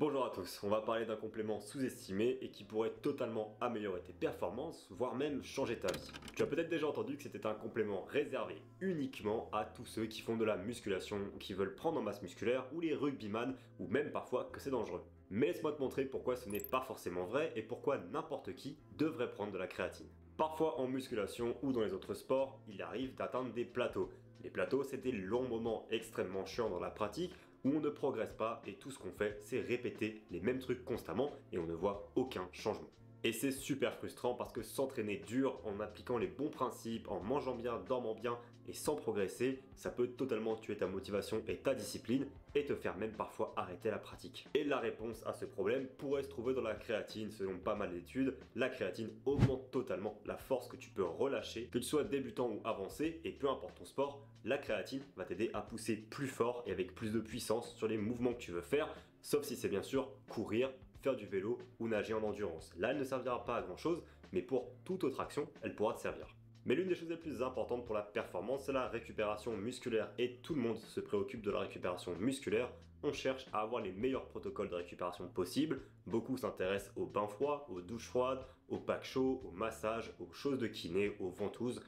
Bonjour à tous, on va parler d'un complément sous-estimé et qui pourrait totalement améliorer tes performances, voire même changer ta vie. Tu as peut-être déjà entendu que c'était un complément réservé uniquement à tous ceux qui font de la musculation, qui veulent prendre en masse musculaire, ou les rugbyman, ou même parfois que c'est dangereux. Mais laisse-moi te montrer pourquoi ce n'est pas forcément vrai et pourquoi n'importe qui devrait prendre de la créatine. Parfois en musculation ou dans les autres sports, il arrive d'atteindre des plateaux. Les plateaux, c'est des longs moments extrêmement chiants dans la pratique où on ne progresse pas et tout ce qu'on fait, c'est répéter les mêmes trucs constamment et on ne voit aucun changement. Et c'est super frustrant parce que s'entraîner dur en appliquant les bons principes, en mangeant bien, dormant bien et sans progresser, ça peut totalement tuer ta motivation et ta discipline et te faire même parfois arrêter la pratique. Et la réponse à ce problème pourrait se trouver dans la créatine. Selon pas mal d'études, la créatine augmente totalement la force que tu peux relâcher, que tu sois débutant ou avancé, et peu importe ton sport, la créatine va t'aider à pousser plus fort et avec plus de puissance sur les mouvements que tu veux faire, sauf si c'est bien sûr courir, faire du vélo ou nager en endurance. Là, elle ne servira pas à grand chose, mais pour toute autre action, elle pourra te servir. Mais l'une des choses les plus importantes pour la performance, c'est la récupération musculaire et tout le monde se préoccupe de la récupération musculaire. On cherche à avoir les meilleurs protocoles de récupération possibles. Beaucoup s'intéressent au bain froid, aux douches froides, aux packs chauds, aux massages, aux choses de kiné, aux ventouses.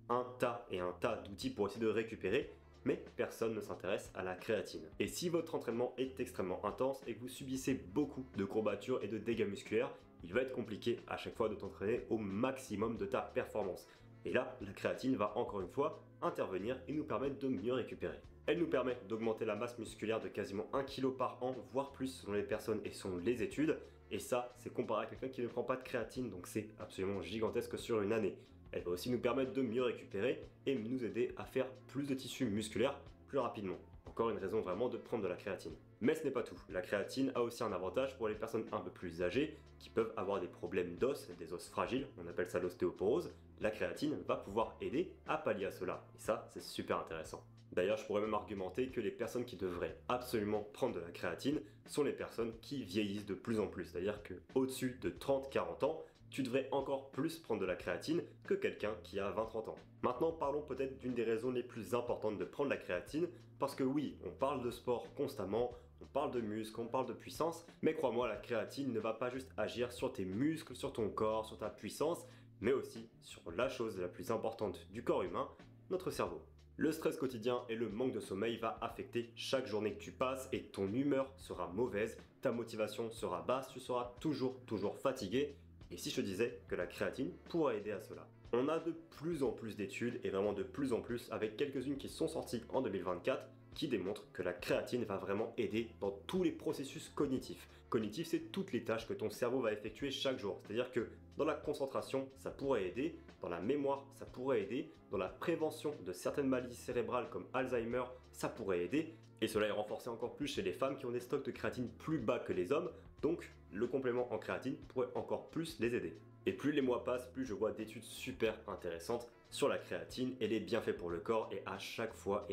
Un tas et un tas d'outils pour essayer de récupérer. Mais personne ne s'intéresse à la créatine. Et si votre entraînement est extrêmement intense et que vous subissez beaucoup de courbatures et de dégâts musculaires, il va être compliqué à chaque fois de t'entraîner au maximum de ta performance. Et là, la créatine va encore une fois intervenir et nous permettre de mieux récupérer. Elle nous permet d'augmenter la masse musculaire de quasiment 1 kg par an, voire plus selon les personnes et selon les études. Et ça, c'est comparé à quelqu'un qui ne prend pas de créatine, donc c'est absolument gigantesque sur une année. Elle va aussi nous permettre de mieux récupérer et nous aider à faire plus de tissus musculaires plus rapidement. Encore une raison vraiment de prendre de la créatine. Mais ce n'est pas tout. La créatine a aussi un avantage pour les personnes un peu plus âgées qui peuvent avoir des problèmes d'os, des os fragiles, on appelle ça l'ostéoporose. La créatine va pouvoir aider à pallier à cela. Et ça, c'est super intéressant. D'ailleurs, je pourrais même argumenter que les personnes qui devraient absolument prendre de la créatine sont les personnes qui vieillissent de plus en plus. C'est-à-dire qu'au-dessus de 30-40 ans, tu devrais encore plus prendre de la créatine que quelqu'un qui a 20-30 ans. Maintenant, parlons peut-être d'une des raisons les plus importantes de prendre la créatine, parce que oui, on parle de sport constamment, on parle de muscles, on parle de puissance, mais crois-moi, la créatine ne va pas juste agir sur tes muscles, sur ton corps, sur ta puissance, mais aussi sur la chose la plus importante du corps humain, notre cerveau. Le stress quotidien et le manque de sommeil va affecter chaque journée que tu passes et ton humeur sera mauvaise, ta motivation sera basse, tu seras toujours fatigué. Et si je te disais que la créatine pourrait aider à cela? On a de plus en plus d'études et vraiment de plus en plus avec quelques-unes qui sont sorties en 2024 qui démontrent que la créatine va vraiment aider dans tous les processus cognitifs. Cognitif, c'est toutes les tâches que ton cerveau va effectuer chaque jour. C'est-à-dire que dans la concentration, ça pourrait aider, dans la mémoire, ça pourrait aider, dans la prévention de certaines maladies cérébrales comme Alzheimer, ça pourrait aider. Et cela est renforcé encore plus chez les femmes qui ont des stocks de créatine plus bas que les hommes, donc le complément en créatine pourrait encore plus les aider. Et plus les mois passent, plus je vois d'études super intéressantes sur la créatine et les bienfaits pour le corps, et à chaque fois,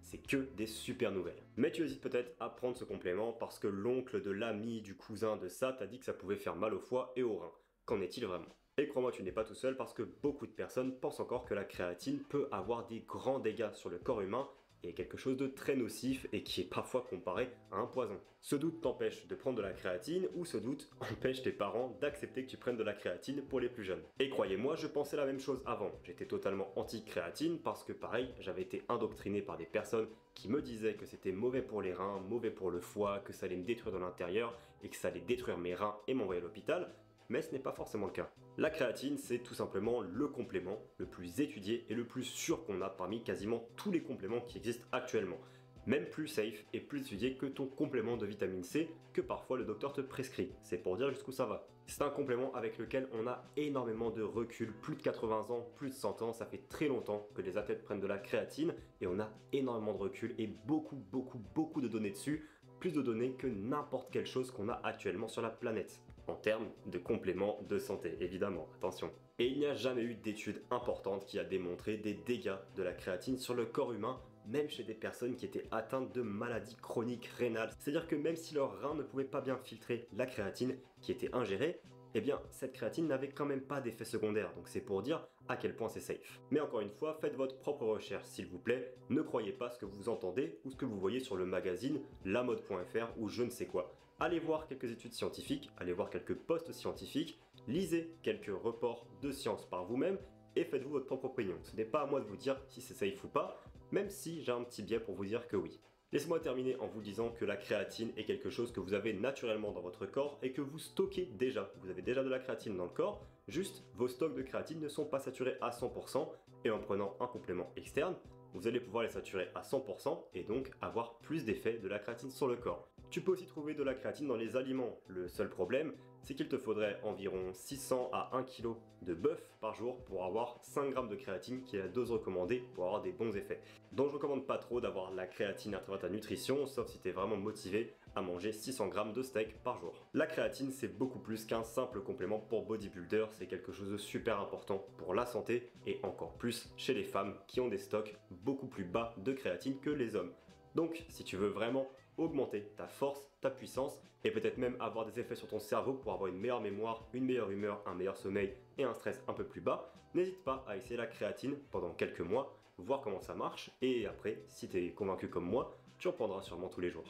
c'est que des super nouvelles. Mais tu hésites peut-être à prendre ce complément parce que l'oncle de l'ami, du cousin de ça t'a dit que ça pouvait faire mal au foie et aux reins. Qu'en est-il vraiment? Et crois-moi, tu n'es pas tout seul parce que beaucoup de personnes pensent encore que la créatine peut avoir des grands dégâts sur le corps humain et quelque chose de très nocif et qui est parfois comparé à un poison. Ce doute t'empêche de prendre de la créatine ou ce doute empêche tes parents d'accepter que tu prennes de la créatine pour les plus jeunes. Et croyez-moi, je pensais la même chose avant. J'étais totalement anti-créatine parce que pareil, j'avais été indoctriné par des personnes qui me disaient que c'était mauvais pour les reins, mauvais pour le foie, que ça allait me détruire de l'intérieur et que ça allait détruire mes reins et m'envoyer à l'hôpital. Mais ce n'est pas forcément le cas. La créatine, c'est tout simplement le complément le plus étudié et le plus sûr qu'on a parmi quasiment tous les compléments qui existent actuellement. Même plus safe et plus étudié que ton complément de vitamine C que parfois le docteur te prescrit. C'est pour dire jusqu'où ça va. C'est un complément avec lequel on a énormément de recul, plus de 80 ans, plus de 100 ans, ça fait très longtemps que les athlètes prennent de la créatine et on a énormément de recul et beaucoup de données dessus, plus de données que n'importe quelle chose qu'on a actuellement sur la planète. En termes de compléments de santé, évidemment, attention. Et il n'y a jamais eu d'étude importante qui a démontré des dégâts de la créatine sur le corps humain, même chez des personnes qui étaient atteintes de maladies chroniques rénales. C'est-à-dire que même si leurs reins ne pouvaient pas bien filtrer la créatine qui était ingérée, eh bien cette créatine n'avait quand même pas d'effet secondaire, donc c'est pour dire à quel point c'est safe. Mais encore une fois, faites votre propre recherche s'il vous plaît, ne croyez pas ce que vous entendez ou ce que vous voyez sur le magazine lamode.fr ou je ne sais quoi. Allez voir quelques études scientifiques, allez voir quelques posts scientifiques, lisez quelques reports de science par vous-même et faites-vous votre propre opinion. Ce n'est pas à moi de vous dire si c'est safe ou pas, même si j'ai un petit biais pour vous dire que oui. Laissez-moi terminer en vous disant que la créatine est quelque chose que vous avez naturellement dans votre corps et que vous stockez déjà. Vous avez déjà de la créatine dans le corps, juste vos stocks de créatine ne sont pas saturés à 100% et en prenant un complément externe, vous allez pouvoir les saturer à 100% et donc avoir plus d'effet de la créatine sur le corps. Tu peux aussi trouver de la créatine dans les aliments. Le seul problème, c'est qu'il te faudrait environ 600 à 1 kg de bœuf par jour pour avoir 5 grammes de créatine qui est la dose recommandée pour avoir des bons effets. Donc je recommande pas trop d'avoir la créatine à travers ta nutrition, sauf si tu es vraiment motivé à manger 600 grammes de steak par jour. La créatine, c'est beaucoup plus qu'un simple complément pour bodybuilder, c'est quelque chose de super important pour la santé et encore plus chez les femmes qui ont des stocks beaucoup plus bas de créatine que les hommes. Donc si tu veux vraiment augmenter ta force, ta puissance et peut-être même avoir des effets sur ton cerveau pour avoir une meilleure mémoire, une meilleure humeur, un meilleur sommeil et un stress un peu plus bas, n'hésite pas à essayer la créatine pendant quelques mois, voir comment ça marche et après, si tu es convaincu comme moi, tu en prendras sûrement tous les jours.